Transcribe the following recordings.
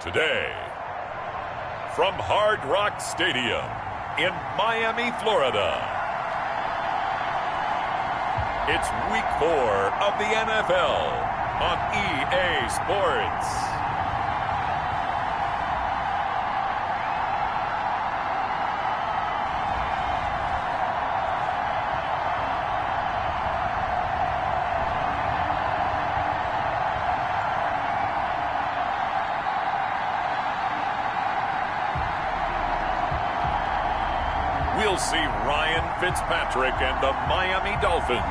Today, from Hard Rock Stadium in Miami, Florida, it's Week 4 of the NFL on EA Sports. We'll see Ryan Fitzpatrick and the Miami Dolphins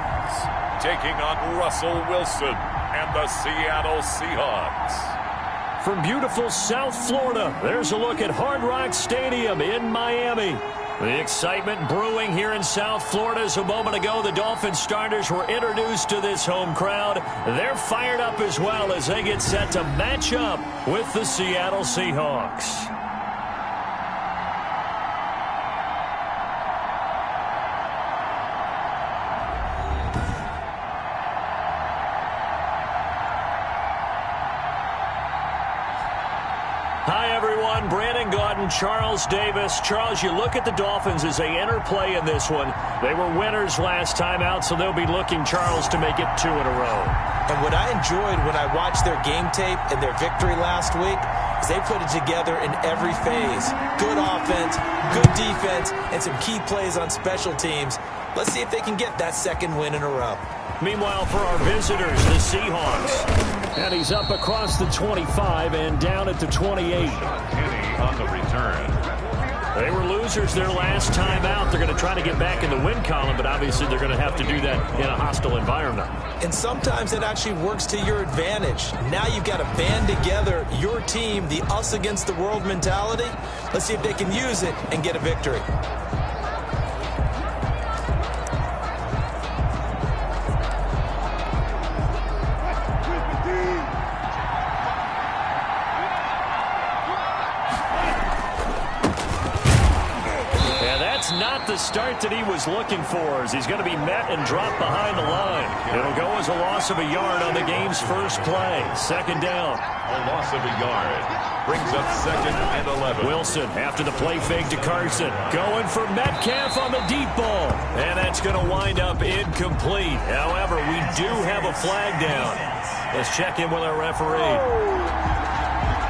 taking on Russell Wilson and the Seattle Seahawks. From beautiful South Florida, there's a look at Hard Rock Stadium in Miami. The excitement brewing here in South Florida as a moment ago the Dolphins starters were introduced to this home crowd. They're fired up as well as they get set to match up with the Seattle Seahawks. Hi, everyone. Brandon Gaudin, Charles Davis. Charles, you look at the Dolphins as they interplay in this one. They were winners last time out, so they'll be looking, Charles, to make it 2 in a row. And what I enjoyed when I watched their game tape and their victory last week is they put it together in every phase. Good offense, good defense, and some key plays on special teams. Let's see if they can get that second win in a row. Meanwhile, for our visitors, the Seahawks. And he's up across the 25 and down at the 28. Kenny on the return. They were losers their last time out. They're going to try to get back in the win column, but obviously they're going to have to do that in a hostile environment. And sometimes it actually works to your advantage. Now you've got to band together your team, the us against the world mentality. Let's see if they can use it and get a victory. Not the start that he was looking for as he's going to be met and dropped behind the line. It'll go as a loss of a yard on the game's first play. Second down. A loss of a yard brings up 2nd and 11. Wilson after the play fake to Carson. Going for Metcalf on the deep ball. And that's going to wind up incomplete. However, we do have a flag down. Let's check in with our referee.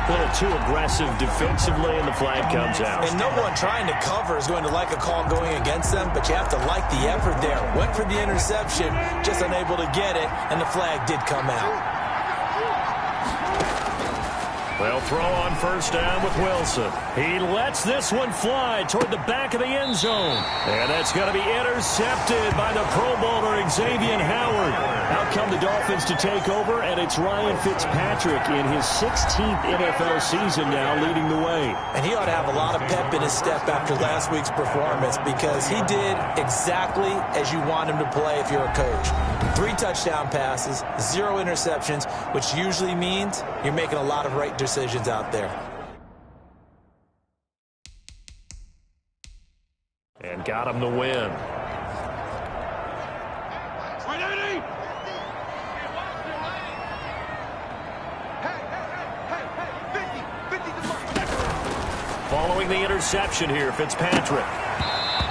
A little too aggressive defensively, and the flag comes out. And no one trying to cover is going to like a call going against them, but you have to like the effort there. Went for the interception, just unable to get it, and the flag did come out. They'll throw on first down with Wilson. He lets this one fly toward the back of the end zone. And that's going to be intercepted by the Pro Bowler Xavier Howard. Out come the Dolphins to take over, and it's Ryan Fitzpatrick in his 16th NFL season now leading the way. And he ought to have a lot of pep in his step after last week's performance because he did exactly as you want him to play if you're a coach. 3 touchdown passes, 0 interceptions, which usually means you're making a lot of right decisions out there. And got him the win. Following the interception here, Fitzpatrick.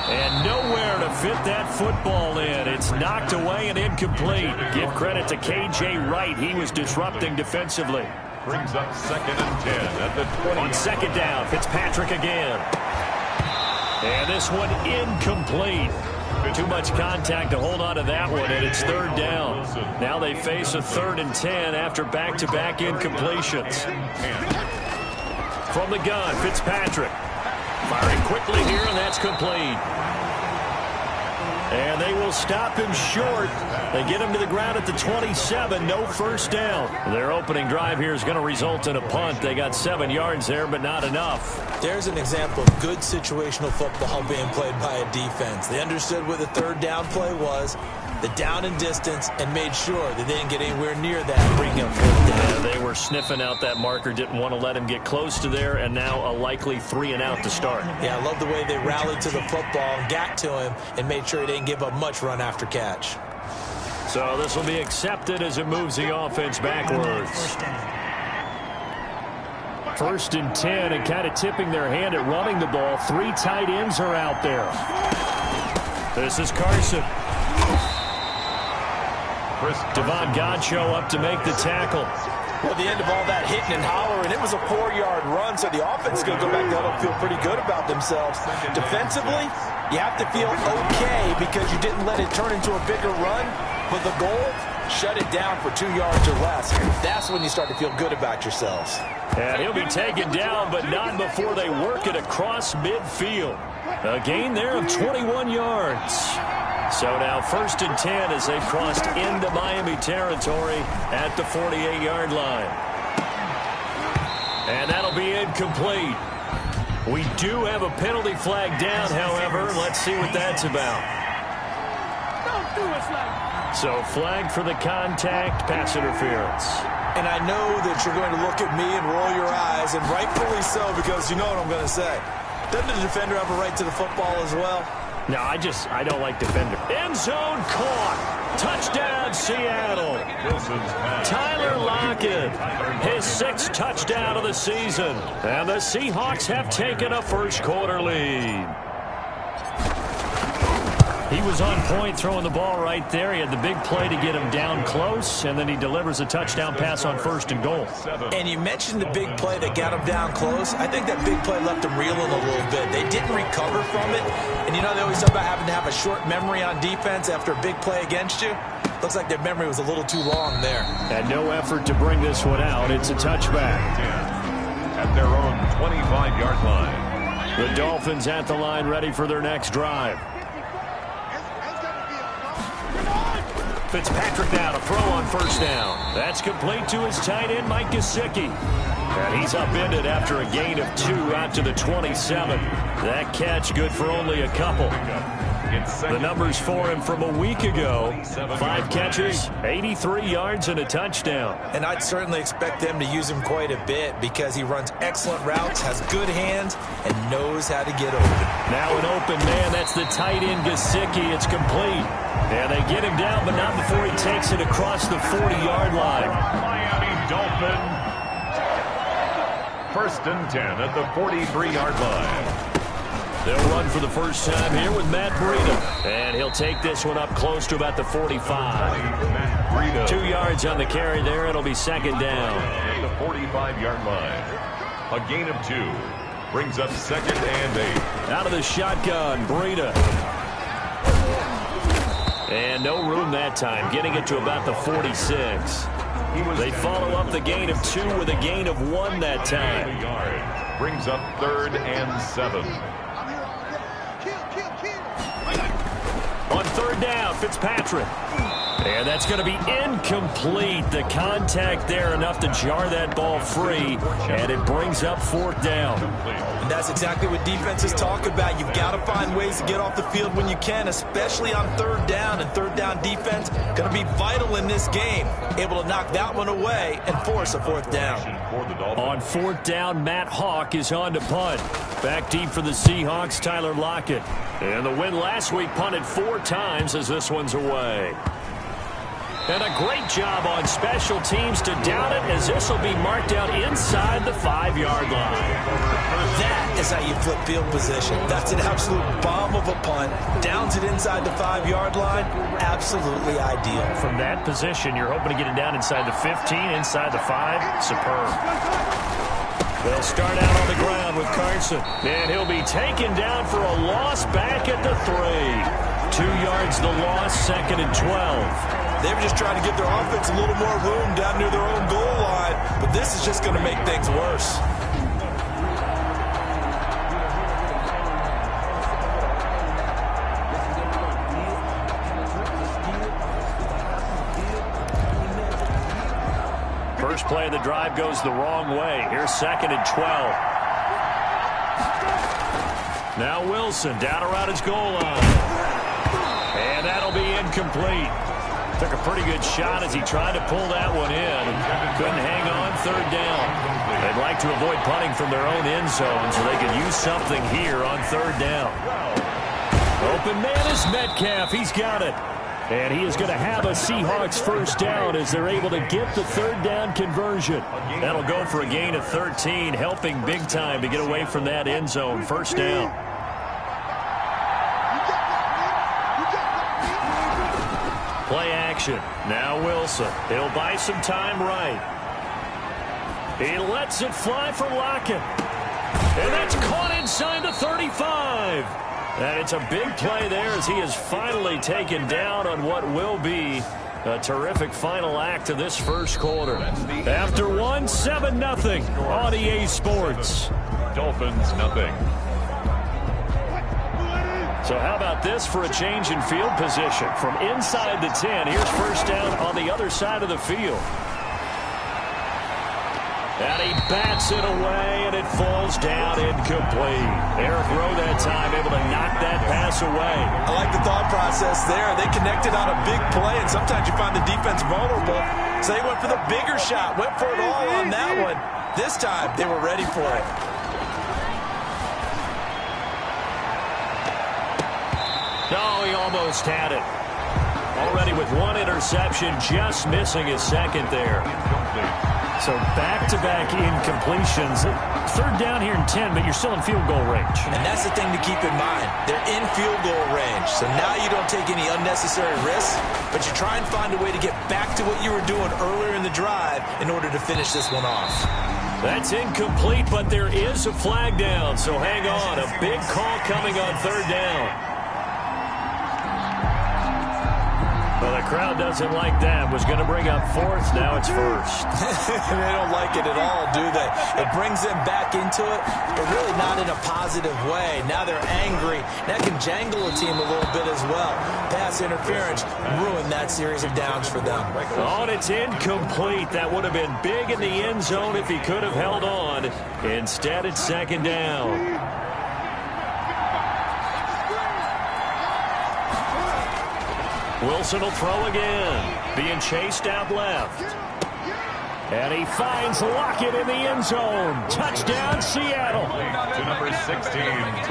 And nowhere to fit that football in. It's knocked away and incomplete. Give credit to K.J. Wright. He was disrupting defensively. Brings up 2nd and 10 at the 20. On second down, Fitzpatrick again. And this one incomplete. Too much contact to hold on to that one, and it's 3rd down. Now they face a 3rd and 10 after back-to-back incompletions. From the gun, Fitzpatrick. Firing quickly here, and that's complete. And they will stop him short. They get him to the ground at the 27. No first down. Their opening drive here is going to result in a punt. They got 7 yards there, but not enough. There's an example of good situational football being played by a defense. They understood what the 3rd down play was, the down and distance, and made sure that they didn't get anywhere near that, bring up 4th down. Yeah, they were sniffing out that marker, didn't want to let him get close to there, and now a likely 3 and out to start. Yeah, I love the way they rallied to the football, got to him, and made sure he didn't give up much run after catch. So this will be accepted as it moves the offense backwards. 1st and 10, and kind of tipping their hand at running the ball. 3 tight ends are out there. This is Carson. Devon Godchaux up to make the tackle. Well, at the end of all that hitting and hollering, it was a 4-yard run, so the offense is going to go back down and feel pretty good about themselves. Defensively, you have to feel okay because you didn't let it turn into a bigger run, but the goal, shut it down for 2 yards or less. That's when you start to feel good about yourselves. And he'll be taken down, but not before they work it across midfield. A gain there of 21 yards. So now 1st and 10 as they've crossed into Miami territory at the 48-yard line. And that'll be incomplete. We do have a penalty flag down, however. Let's see what that's about. So flag for the contact, pass interference. And I know that you're going to look at me and roll your eyes, and rightfully so, because you know what I'm going to say. Doesn't the defender have a right to the football as well? No, I don't like defender. End zone caught. Touchdown, Seattle. Tyler Lockett, his 6th touchdown of the season. And the Seahawks have taken a first-quarter lead. He was on point throwing the ball right there. He had the big play to get him down close, and then he delivers a touchdown pass on 1st and goal. And you mentioned the big play that got him down close. I think that big play left him reeling a little bit. They didn't recover from it. And you know they always talk about having to have a short memory on defense after a big play against you. Looks like their memory was a little too long there. And no effort to bring this one out. It's a touchback. At their own 25-yard line. The Dolphins at the line ready for their next drive. Fitzpatrick now to throw on 1st down. That's complete to his tight end, Mike Gesicki. And he's upended after a gain of 2 out to the 27. That catch good for only a couple. The numbers for him from a week ago: 5 catches, 83 yards, and a touchdown. And I'd certainly expect them to use him quite a bit because he runs excellent routes, has good hands, and knows how to get open. Now an open man. That's the tight end, Gesicki. It's complete. And they get him down, but not before he takes it across the 40-yard line. Miami Dolphins. 1st and 10 at the 43-yard line. They'll run for the first time here with Matt Breida. And he'll take this one up close to about the 45. 2 yards on the carry there. It'll be 2nd down. At the 45-yard line. A gain of 2. Brings up 2nd and 8. Out of the shotgun, Breida. And no room that time, getting it to about the 46. They follow up the gain of 2 with a gain of 1 that time. Brings up 3rd and 7. On 3rd down, Fitzpatrick. And that's going to be incomplete. The contact there enough to jar that ball free, and it brings up 4th down. And that's exactly what defenses talk about. You've got to find ways to get off the field when you can, especially on 3rd down. And 3rd down defense going to be vital in this game. Able to knock that one away and force a 4th down. On 4th down, Matt Hawk is on to punt. Back deep for the Seahawks, Tyler Lockett. And the win last week punted 4 times as this one's away. And a great job on special teams to down it, as this will be marked out inside the 5-yard line. That is how you flip field position. That's an absolute bomb of a punt. Downs it inside the 5-yard line. Absolutely ideal. From that position, you're hoping to get it down inside the 15, inside the 5. Superb. They'll start out on the ground with Carson. And he'll be taken down for a loss back at the 3. 2 yards the loss, 2nd and 12. They were just trying to give their offense a little more room down near their own goal line, but this is just going to make things worse. First play of the drive goes the wrong way. Here's 2nd and 12. Now Wilson down around his goal line. And that'll be incomplete. Took a pretty good shot as he tried to pull that one in. Couldn't hang on, 3rd down. They'd like to avoid punting from their own end zone so they could use something here on 3rd down. Open man is Metcalf. He's got it. And he is going to have a Seahawks first down as they're able to get the third down conversion. That'll go for a gain of 13, helping big time to get away from that end zone. First down. Play action. Now Wilson. He'll buy some time right. He lets it fly for Lockett. And that's caught inside the 35. And it's a big play there as he is finally taken down on what will be a terrific final act of this first quarter. After one, 7-0 on EA Sports. Dolphins, nothing. So how about this for a change in field position? From inside the 10, here's first down on the other side of the field. And he bats it away, and it falls down incomplete. Eric Rowe that time able to knock that pass away. I like the thought process there. They connected on a big play, and sometimes you find the defense vulnerable. So they went for the bigger shot, went for it all on that one. This time, they were ready for it. No, he almost had it. Already with one interception, just missing his second there. So back-to-back incompletions. Third down here in 10, but you're still in field goal range. And that's the thing to keep in mind. They're in field goal range. So now you don't take any unnecessary risks, but you try and find a way to get back to what you were doing earlier in the drive in order to finish this one off. That's incomplete, but there is a flag down. So hang on. A big call coming on third down. Well, the crowd doesn't like that. Was going to bring up fourth. Now it's first. They don't like it at all, do they? It brings them back into it, but really not in a positive way. Now they're angry. That can jangle a team a little bit as well. Pass interference ruined that series of downs for them. Oh, and it's incomplete. That would have been big in the end zone if he could have held on. Instead, it's second down. Wilson will throw again. Being chased out left. And he finds Lockett in the end zone. Touchdown, Seattle. To number 16.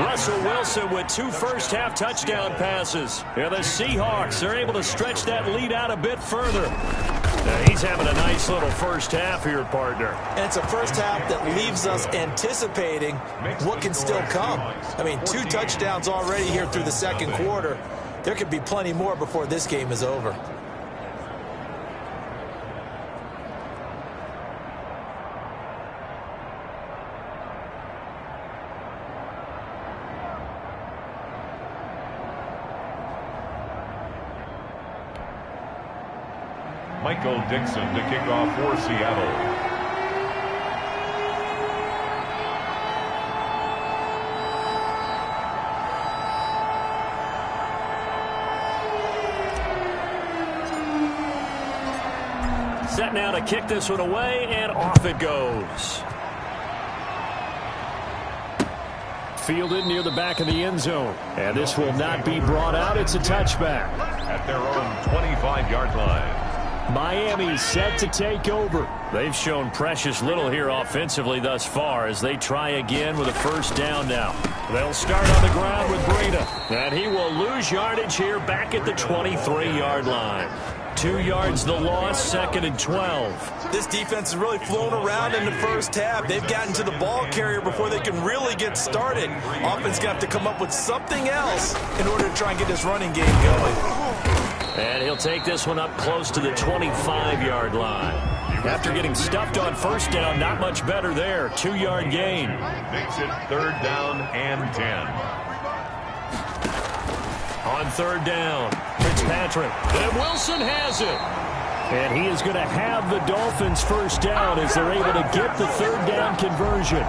Russell Wilson with 2 first-half touchdown passes. And the Seahawks are able to stretch that lead out a bit further. Now he's having a nice little first half here, partner. And it's a first half that leaves us anticipating what can still come. I mean, 2 touchdowns already here through the second quarter. There could be plenty more before this game is over. Michael Dixon to kick off for Seattle. Set now to kick this one away, and off it goes. Fielded near the back of the end zone. And this will not be brought out. It's a touchback. At their own 25-yard line. Miami set to take over. They've shown precious little here offensively thus far as they try again with a first down now. They'll start on the ground with Breida. And he will lose yardage here back at the 23-yard line. 2 yards the loss, second and 12. This defense has really flown around in the first half. They've gotten to the ball carrier before they can really get started. Offense going to have to come up with something else in order to try and get this running game going. And he'll take this one up close to the 25-yard line. After getting stuffed on first down, not much better there. 2-yard gain. Makes it third down and 10. On third down, Fitzpatrick. And Wilson has it. And he is going to have the Dolphins first down as they're able to get the third down conversion.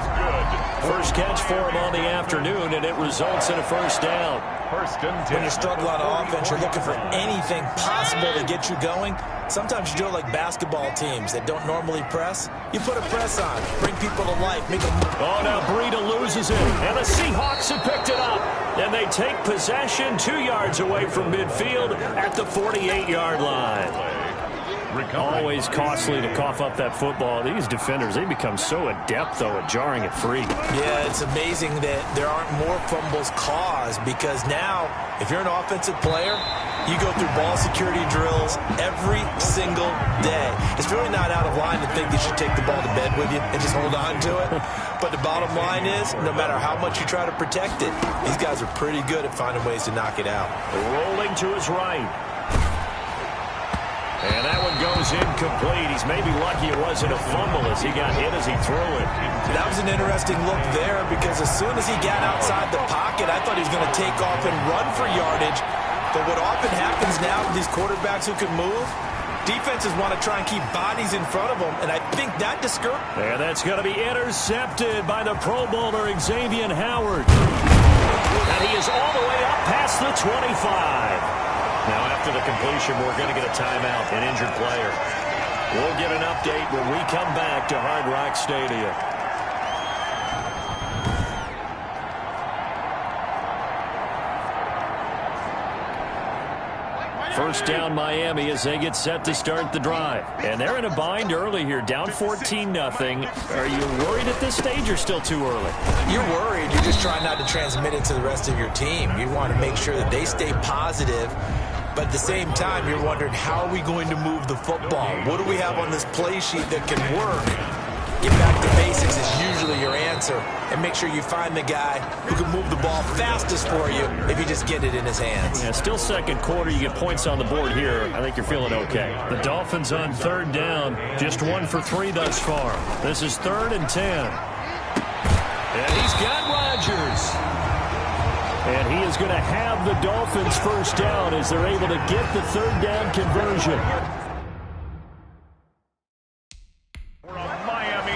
First catch for him on the afternoon, and it results in a first down. First and 10. When you struggle on offense, you're looking for anything possible to get you going. Sometimes you do it like basketball teams that don't normally press. You put a press on, bring people to life, make them. Oh, now Breida loses it, and the Seahawks have picked it up. And they take possession 2 yards away from midfield at the 48-yard line. Always costly to cough up that football. These defenders, they become so adept, though, at jarring it free. Yeah, it's amazing that there aren't more fumbles caused because now, if you're an offensive player, you go through ball security drills every single day. It's really not out of line to think you should take the ball to bed with you and just hold on to it. But the bottom line is, no matter how much you try to protect it, these guys are pretty good at finding ways to knock it out. Rolling to his right. And that one goes incomplete. He's maybe lucky it wasn't a fumble as he got hit as he threw it. That was an interesting look there because as soon as he got outside the pocket, I thought he was going to take off and run for yardage. But what often happens now with these quarterbacks who can move, defenses want to try and keep bodies in front of them, and I think that discourages. And that's going to be intercepted by the Pro Bowler, Xavier Howard. And he is all the way up past the 25. Now, after the completion, we're going to get a timeout, an injured player. We'll get an update when we come back to Hard Rock Stadium. First down, Miami, as they get set to start the drive. And they're in a bind early here, down 14-0. Are you worried at this stage or still too early? You're worried. You're just trying not to transmit it to the rest of your team. You want to make sure that they stay positive. But at the same time, you're wondering, how are we going to move the football? What do we have on this play sheet that can work? Get back to basics is usually your answer. And make sure you find the guy who can move the ball fastest for you if you just get it in his hands. Yeah, still second quarter. You get points on the board here. I think you're feeling okay. The Dolphins on third down. Just 1 for 3 thus far. This is 3rd and 10. And he's got Rodgers. And he is going to have the Dolphins first down as they're able to get the third down conversion.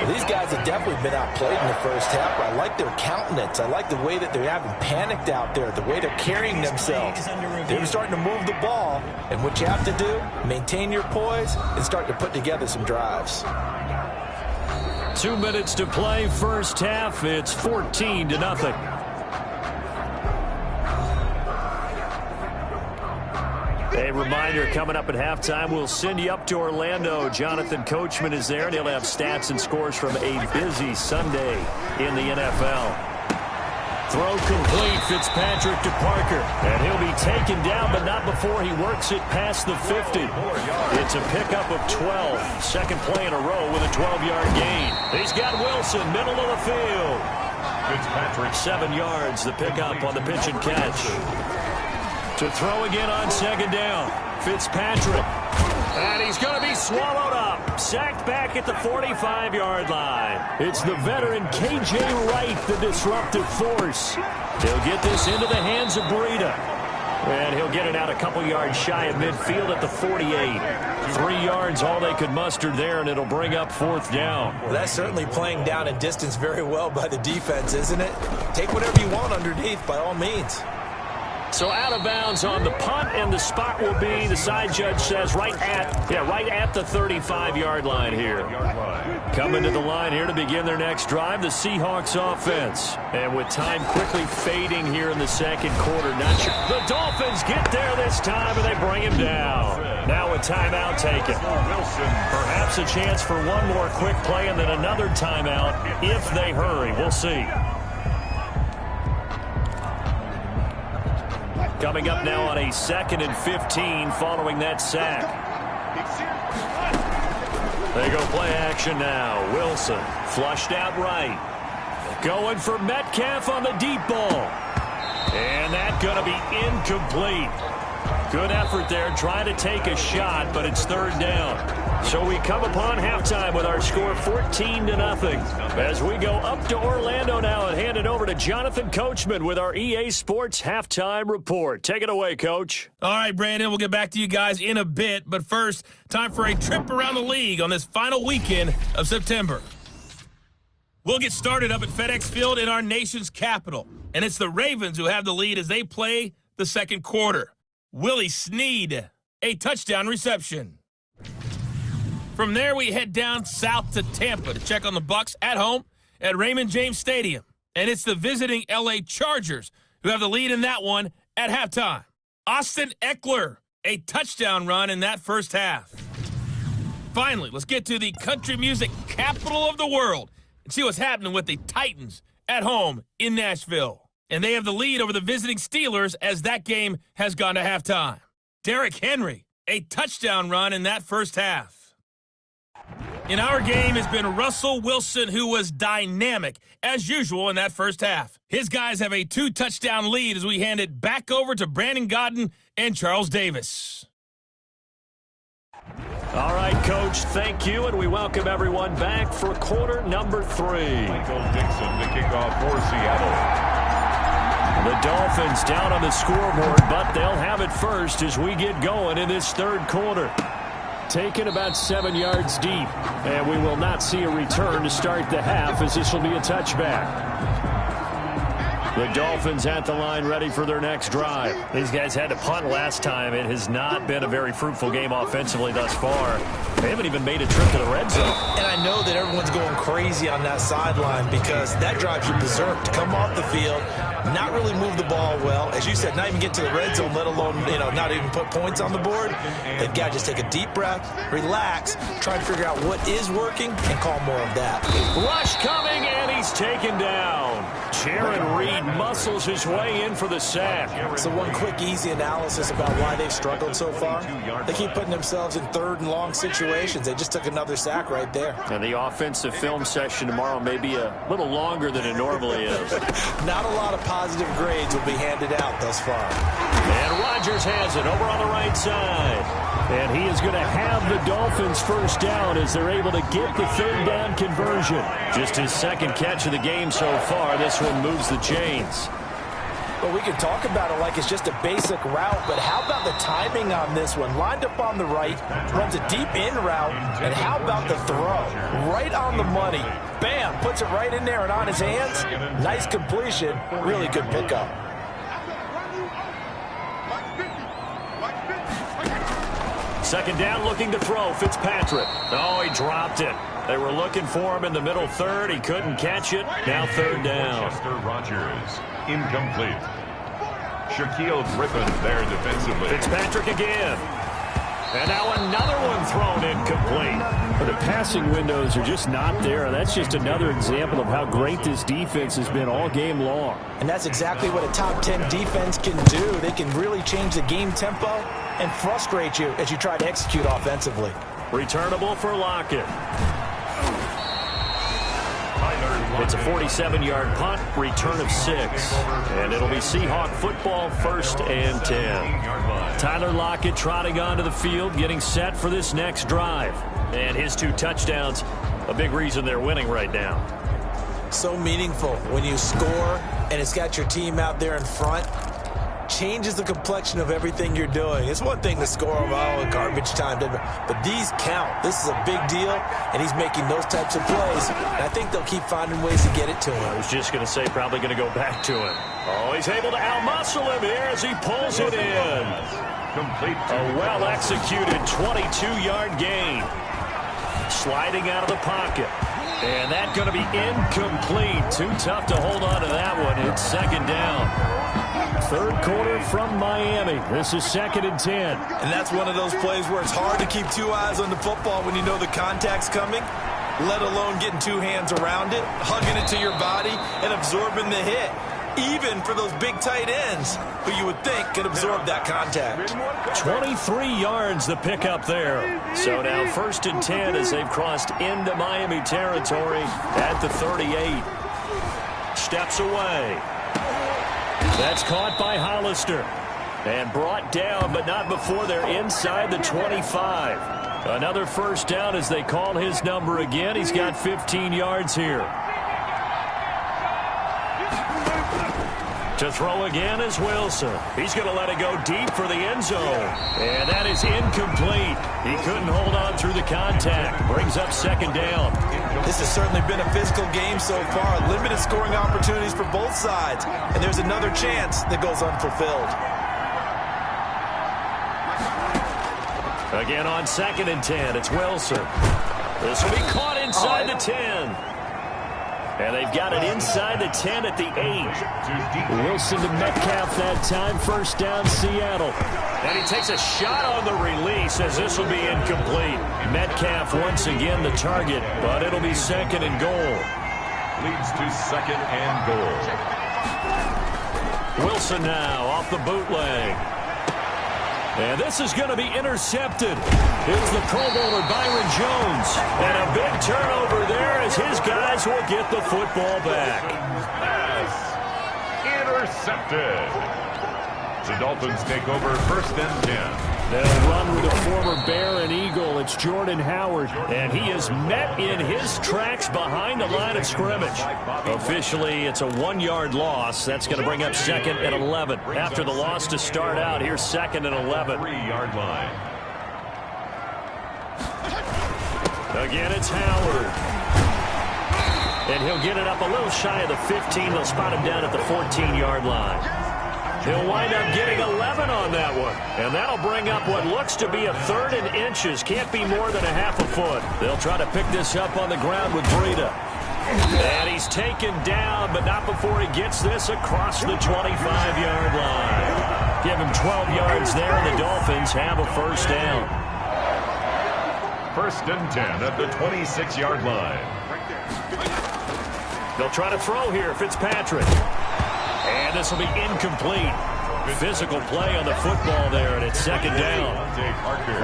These guys have definitely been outplayed in the first half, but I like their countenance. I like the way that they haven't panicked out there, the way they're carrying themselves. They're starting to move the ball, and what you have to do, maintain your poise and start to put together some drives. 2 minutes to play first half. It's 14-0. A reminder, coming up at halftime, we'll send you up to Orlando. Jonathan Coachman is there, and he'll have stats and scores from a busy Sunday in the NFL. Throw complete, Fitzpatrick to Parker. And he'll be taken down, but not before he works it past the 50. It's a pickup of 12. Second play in a row with a 12-yard gain. He's got Wilson, middle of the field. Fitzpatrick, 7 yards, the pickup on the pitch and catch. To throw again on second down. Fitzpatrick. And he's going to be swallowed up. Sacked back at the 45-yard line. It's the veteran K.J. Wright, the disruptive force. He'll get this into the hands of Breida. And he'll get it out a couple yards shy of midfield at the 48. 3 yards, all they could muster there, and it'll bring up fourth down. Well, that's certainly playing down in distance very well by the defense, isn't it? Take whatever you want underneath, by all means. So out of bounds on the punt, and the spot will be, the side judge says, right at the 35-yard line here. Coming to the line here to begin their next drive, the Seahawks offense. And with time quickly fading here in the second quarter, not sure. The Dolphins get there this time, and they bring him down. Now a timeout taken. Perhaps a chance for one more quick play and then another timeout if they hurry. We'll see. Coming up now on a 2nd and 15 following that sack. They go play action now. Wilson flushed out right. Going for Metcalf on the deep ball. And that's going to be incomplete. Good effort there, trying to take a shot, but it's third down. So we come upon halftime with our score 14-0. As we go up to Orlando now and hand it over to Jonathan Coachman with our EA Sports Halftime Report. Take it away, Coach. All right, Brandon, we'll get back to you guys in a bit. But first, time for a trip around the league on this final weekend of September. We'll get started up at FedEx Field in our nation's capital. And it's the Ravens who have the lead as they play the second quarter. Willie Snead, a touchdown reception. From there, we head down south to Tampa to check on the Bucs at home at Raymond James Stadium. And it's the visiting L.A. Chargers who have the lead in that one at halftime. Austin Eckler, a touchdown run in that first half. Finally, let's get to the country music capital of the world and see what's happening with the Titans at home in Nashville. And they have the lead over the visiting Steelers as that game has gone to halftime. Derrick Henry, a touchdown run in that first half. In our game has been Russell Wilson, who was dynamic, as usual, in that first half. His guys have a 2-touchdown lead as we hand it back over to Brandon Godden and Charles Davis. All right, Coach, thank you, and we welcome everyone back for quarter number 3. Michael Dixon to kick off for Seattle. The Dolphins down on the scoreboard, but they'll have it first as we get going in this third quarter. Taken about 7 yards deep, and we will not see a return to start the half as this will be a touchback. The Dolphins at the line ready for their next drive. These guys had to punt last time. It has not been a very fruitful game offensively thus far. They haven't even made a trip to the red zone. And I know that everyone's going crazy on that sideline because that drives you berserk to come off the field, not really move the ball well. As you said, not even get to the red zone, let alone, not even put points on the board. They've got to just take a deep breath, relax, try and figure out what is working, and call more of that. Rush coming, and he's taken down. Jaron Reed muscles his way in for the sack. So one quick, easy analysis about why they've struggled so far. They keep putting themselves in third and long situations. They just took another sack right there. And the offensive film session tomorrow may be a little longer than it normally is. Not a lot of positive grades will be handed out thus far. And Rodgers has it over on the right side. And he is going to have the Dolphins first down as they're able to get the third down conversion. Just his second catch of the game so far. This one moves the chains. Well, we can talk about it like it's just a basic route, but how about the timing on this one? Lined up on the right, runs a deep in route, and how about the throw? Right on the money. Bam, puts it right in there and on his hands. Nice completion, really good pickup. Second down, looking to throw. Fitzpatrick. Oh, he dropped it. They were looking for him in the middle third. He couldn't catch it. Now third down. Chester Rogers, incomplete. Shaquille Griffin there defensively. Fitzpatrick again. And now another one thrown incomplete. But the passing windows are just not there. That's just another example of how great this defense has been all game long. And that's exactly what a top 10 defense can do. They can really change the game tempo and frustrate you as you try to execute offensively. Returnable for Lockett. It's a 47-yard punt, return of 6. And it'll be Seahawk football, 1st and 10. Tyler Lockett trotting onto the field, getting set for this next drive. And his 2 touchdowns, a big reason they're winning right now. So meaningful when you score and it's got your team out there in front. Changes the complexion of everything you're doing. It's one thing to score in garbage time, but these count. This is a big deal, and he's making those types of plays. And I think they'll keep finding ways to get it to him. I was just going to say probably going to go back to him. Oh, he's able to outmuscle him here as he pulls it in. A well-executed 22-yard gain. Sliding out of the pocket. And that's going to be incomplete. Too tough to hold on to that one. It's second down. Third quarter from Miami. This is 2nd and 10. And that's one of those plays where it's hard to keep 2 eyes on the football when you know the contact's coming, let alone getting 2 hands around it, hugging it to your body, and absorbing the hit. Even for those big tight ends who you would think could absorb that contact. 23 yards the pickup there. So now 1st and 10 as they've crossed into Miami territory at the 38. Steps away. That's caught by Hollister. And brought down, but not before they're inside the 25. Another first down as they call his number again. He's got 15 yards here. To throw again is Wilson. He's going to let it go deep for the end zone. And that is incomplete. He couldn't hold on through the contact. Brings up second down. This has certainly been a physical game so far. Limited scoring opportunities for both sides. And there's another chance that goes unfulfilled. Again on 2nd and 10, it's Wilson. This will be caught inside the 10. And they've got it inside the 10 at the 8. Wilson to Metcalf that time. First down, Seattle. And he takes a shot on the release as this will be incomplete. Metcalf once again the target, but it'll be second and goal. Leads to second and goal. Wilson now off the bootleg. And this is going to be intercepted. It's the Pro Bowler Byron Jones. And a big turnover there as his guys will get the football back. Pass intercepted. The Dolphins take over first and 10. They'll run with a former Bear and Eagle. It's Jordan Howard. And he is met in his tracks behind the line of scrimmage. Officially, it's a 1-yard loss. That's going to bring up second and 11. After the loss to start out, here's second and 11. 3-yard line. Again, it's Howard. And he'll get it up a little shy of the 15. They'll spot him down at the 14-yard line. He'll wind up getting 11 on that one. And that'll bring up what looks to be a 3rd and inches. Can't be more than a half a foot. They'll try to pick this up on the ground with Breida. And he's taken down, but not before he gets this across the 25-yard line. Give him 12 yards there, and the Dolphins have a first down. First and 10 at the 26-yard line. They'll try to throw here, Fitzpatrick. And this will be incomplete. Physical play on the football there, and it's second down.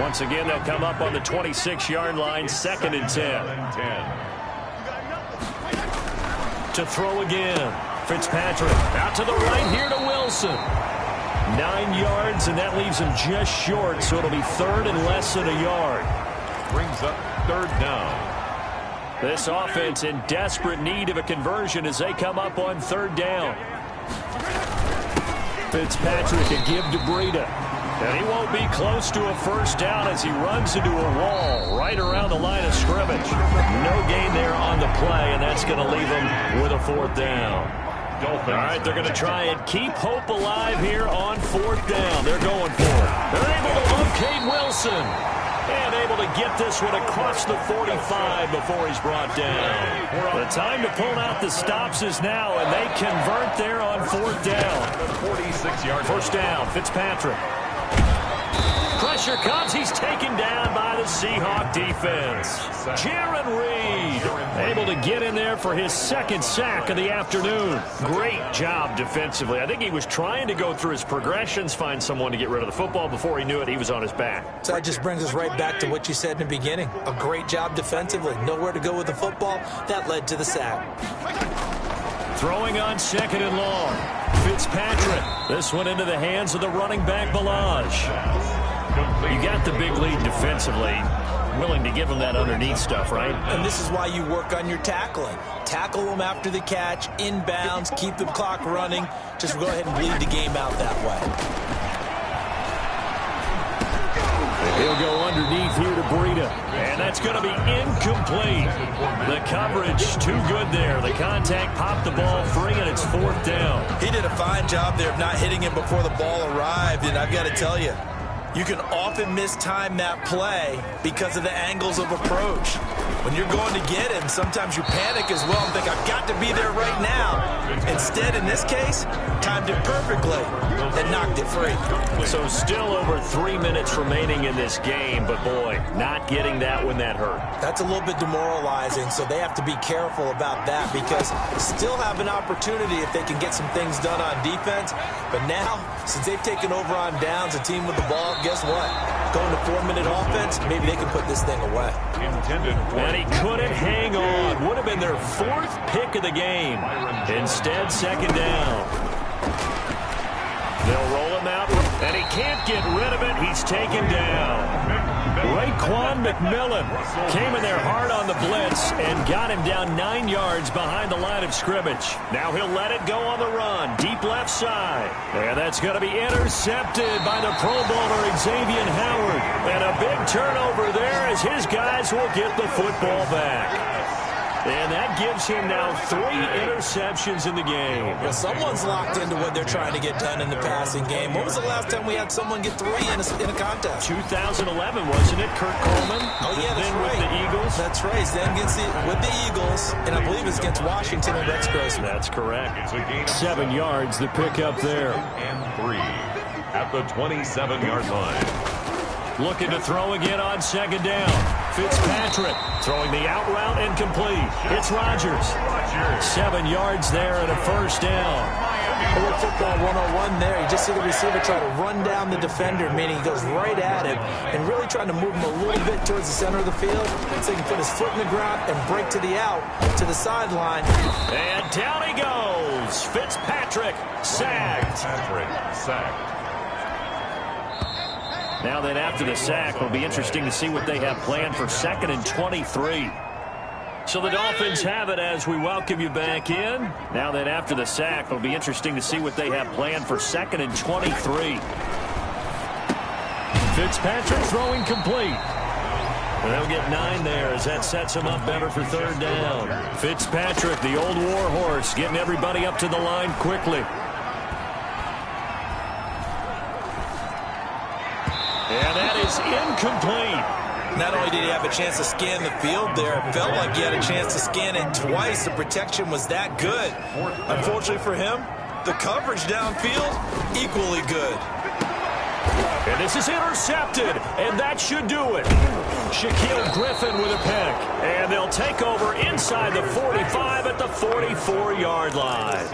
Once again, they'll come up on the 26-yard line, second and 10. To throw again. Fitzpatrick out to the right here to Wilson. 9 yards, and that leaves him just short, so it'll be 3rd and less than a yard. Brings up 3rd down. This offense in desperate need of a conversion as they come up on 3rd down. Fitzpatrick a give to Breida. And he won't be close to a first down as he runs into a wall right around the line of scrimmage. No gain there on the play, and that's going to leave him with a 4th down. Dolphins. All right, they're going to try and keep hope alive here on 4th down. They're going for it. They're able to locate Wilson. And able to get this one across the 45 before he's brought down. The time to pull out the stops is now, and they convert there on 4th down. 46-yard first down, Fitzpatrick. Pressure comes. He's taken down by the Seahawks defense. Jaron Reed able to get in there for his 2nd sack of the afternoon. Great job defensively. I think he was trying to go through his progressions, find someone to get rid of the football. Before he knew it, he was on his back. So that just brings us right back to what you said in the beginning. A great job defensively. Nowhere to go with the football. That led to the sack. Throwing on 2nd and long. Fitzpatrick. This one into the hands of the running back, Balaj. You got the big lead defensively. Willing to give them that underneath stuff, right? And this is why you work on your tackling. Tackle them after the catch, inbounds, keep the clock running. Just go ahead and bleed the game out that way. He'll go underneath here to Breida. And that's going to be incomplete. The coverage too good there. The contact popped the ball free, and it's 4th down. He did a fine job there of not hitting him before the ball arrived, and I've got to tell you, you can often mistime that play because of the angles of approach. When you're going to get him, sometimes you panic as well and think, I've got to be there right now. Instead, in this case, timed it perfectly and knocked it free. So still over 3 minutes remaining in this game, but boy, not getting that when that hurt. That's a little bit demoralizing, so they have to be careful about that because still have an opportunity if they can get some things done on defense. But now, since they've taken over on downs, a team with the ball, guess what? Going to 4-minute offense, maybe they can put this thing away. And he couldn't hang on. Would have been their 4th pick of the game. Instead, 2nd down. They'll roll him out, and he can't get rid of it. He's taken down. Raekwon McMillan came in there hard on the blitz and got him down 9 yards behind the line of scrimmage. Now he'll let it go on the run, deep left side. And that's going to be intercepted by the Pro Bowler Xavier Howard. And a big turnover there as his guys will get the football back. And that gives him now 3 interceptions in the game. Well, someone's locked into what they're trying to get done in the passing game. When was the last time we had someone get 3 in a contest? 2011, wasn't it, Kurt Coleman? Oh, yeah, that's then right. with the Eagles. That's right. Then with the Eagles, and I believe it's against Washington and Rex Grossman. That's correct. 7 yards, the pickup there. And 3 at the 27-yard line. Looking to throw again on second down. Fitzpatrick throwing the out route and complete. It's Rodgers. 7 yards there and a first down. A little football 101 there. You just see the receiver try to run down the defender, meaning he goes right at him and really trying to move him a little bit towards the center of the field so he can put his foot in the ground and break to the out, to the sideline. And down he goes. Fitzpatrick sacked. Now then, after the sack, it'll be interesting to see what they have planned for 2nd and 23. So the Dolphins have it as we welcome you back in. Now then, after the sack, it'll be interesting to see what they have planned for 2nd and 23. Fitzpatrick throwing complete. And they'll get 9 there as that sets him up better for 3rd down. Fitzpatrick, the old war horse, getting everybody up to the line quickly. And that is incomplete. Not only did he have a chance to scan the field there, it felt like he had a chance to scan it twice. The protection was that good. Unfortunately for him, the coverage downfield, equally good. And this is intercepted, and that should do it. Shaquille Griffin with a pick. And they'll take over inside the 45 at the 44-yard line.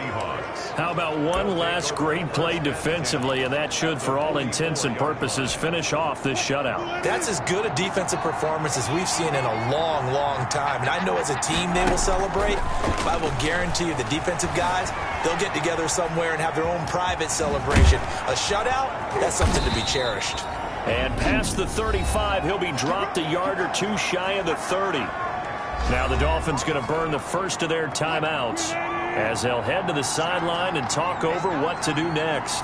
How about one last great play defensively, and that should, for all intents and purposes, finish off this shutout. That's as good a defensive performance as we've seen in a long, long time. And I know as a team they will celebrate, but I will guarantee you the defensive guys, they'll get together somewhere and have their own private celebration. A shutout, that's something to be cherished. And past the 35, he'll be dropped a yard or 2 shy of the 30. Now the Dolphins going to burn the first of their timeouts as they'll head to the sideline and talk over what to do next.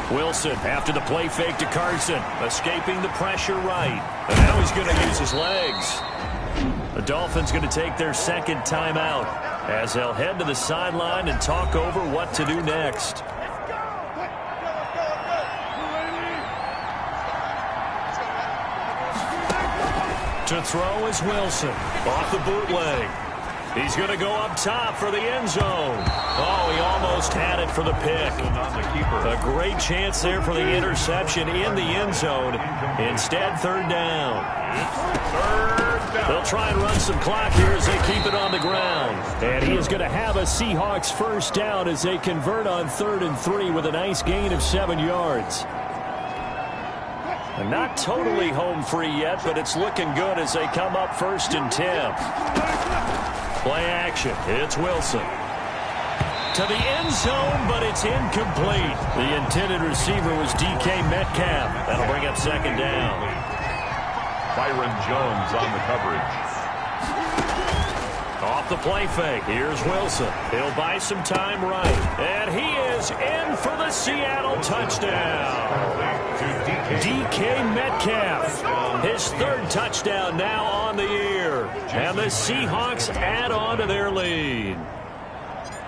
Wilson after the play fake to Carson, escaping the pressure right. And now he's going to use his legs. The Dolphins going to take their 2nd timeout as they'll head to the sideline and talk over what to do next. To throw is Wilson. Off the bootleg. He's going to go up top for the end zone. Oh, he almost had it for the pick. A great chance there for the interception in the end zone. Instead, 3rd down. They'll try and run some clock here as they keep it on the ground. And he is going to have a Seahawks first down as they convert on 3rd and 3 with a nice gain of 7 yards. And not totally home free yet, but it's looking good as they come up 1st and 10. Play action. It's Wilson. To the end zone, but it's incomplete. The intended receiver was DK Metcalf. That'll bring up 2nd down. Byron Jones on the coverage. Off the play fake. Here's Wilson. He'll buy some time right. And he is in for the Seattle touchdown. DK Metcalf. His 3rd touchdown now on the year. And the Seahawks add on to their lead.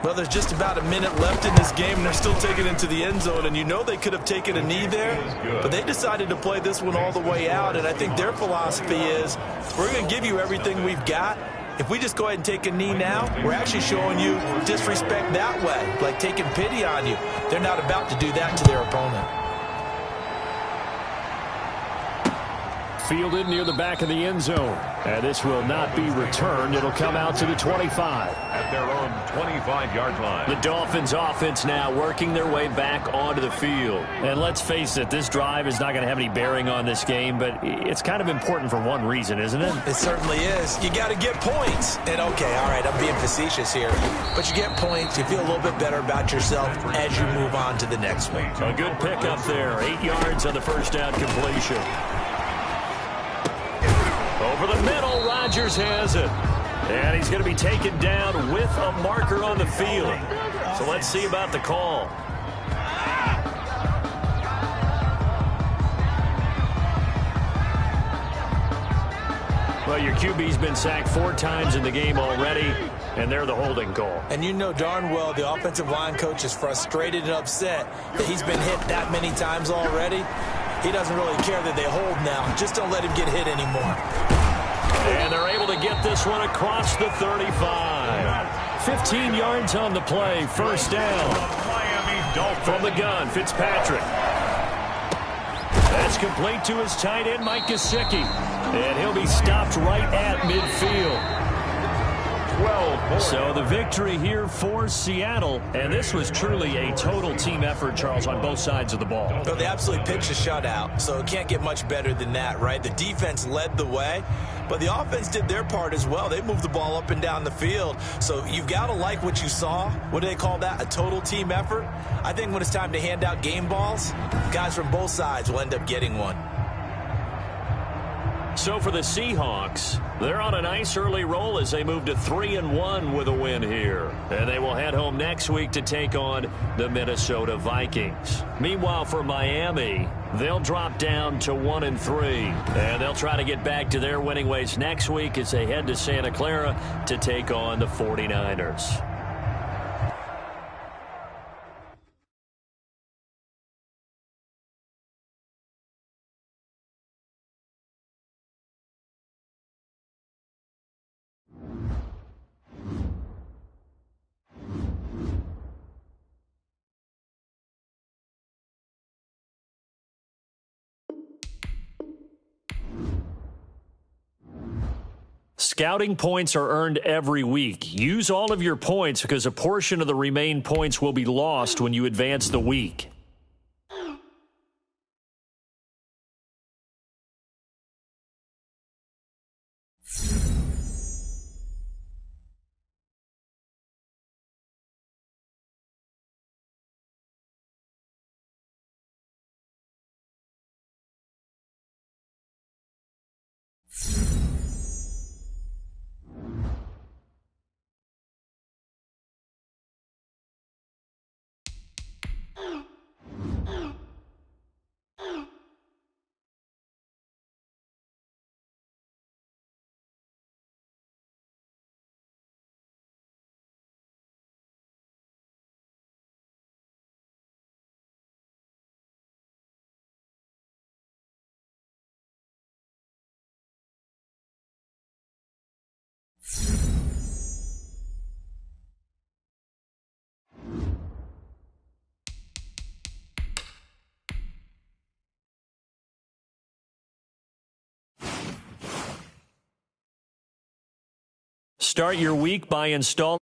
Well, there's just about a minute left in this game, and they're still taking it into the end zone. And you know they could have taken a knee there, but they decided to play this one all the way out. And I think their philosophy is, we're going to give you everything we've got. If we just go ahead and take a knee now, we're actually showing you disrespect that way, like taking pity on you. They're not about to do that to their opponent. Fielded near the back of the end zone. And this will not be returned. It'll come out to the 25. At their own 25-yard line. The Dolphins offense now working their way back onto the field. And let's face it, this drive is not going to have any bearing on this game, but it's kind of important for one reason, isn't it? It certainly is. You got to get points. And okay, all right, I'm being facetious here, but you get points, you feel a little bit better about yourself as you move on to the next one. A good pickup there. 8 yards on the first down completion. Over the middle, Rodgers has it. And he's going to be taken down with a marker on the field. So let's see about the call. Well, your QB's been sacked 4 times in the game already, and they're the holding call. And you know darn well the offensive line coach is frustrated and upset that he's been hit that many times already. He doesn't really care that they hold now. Just don't let him get hit anymore. And they're able to get this one across the 35. 15 yards on the play, first down. From the gun, Fitzpatrick. That's complete to his tight end, Mike Gesicki. And he'll be stopped right at midfield. So the victory here for Seattle, and this was truly a total team effort, Charles, on both sides of the ball. Well, they absolutely pitched a shutout, so it can't get much better than that, right? The defense led the way, but the offense did their part as well. They moved the ball up and down the field, so you've got to like what you saw. What do they call that? A total team effort? I think when it's time to hand out game balls, guys from both sides will end up getting one. So for the Seahawks, they're on a nice early roll as they move to 3-1 with a win here. And they will head home next week to take on the Minnesota Vikings. Meanwhile, for Miami, they'll drop down to 1-3. And they'll try to get back to their winning ways next week as they head to Santa Clara to take on the 49ers. Scouting points are earned every week. Use all of your points because a portion of the remaining points will be lost when you advance the week. Start your week by installing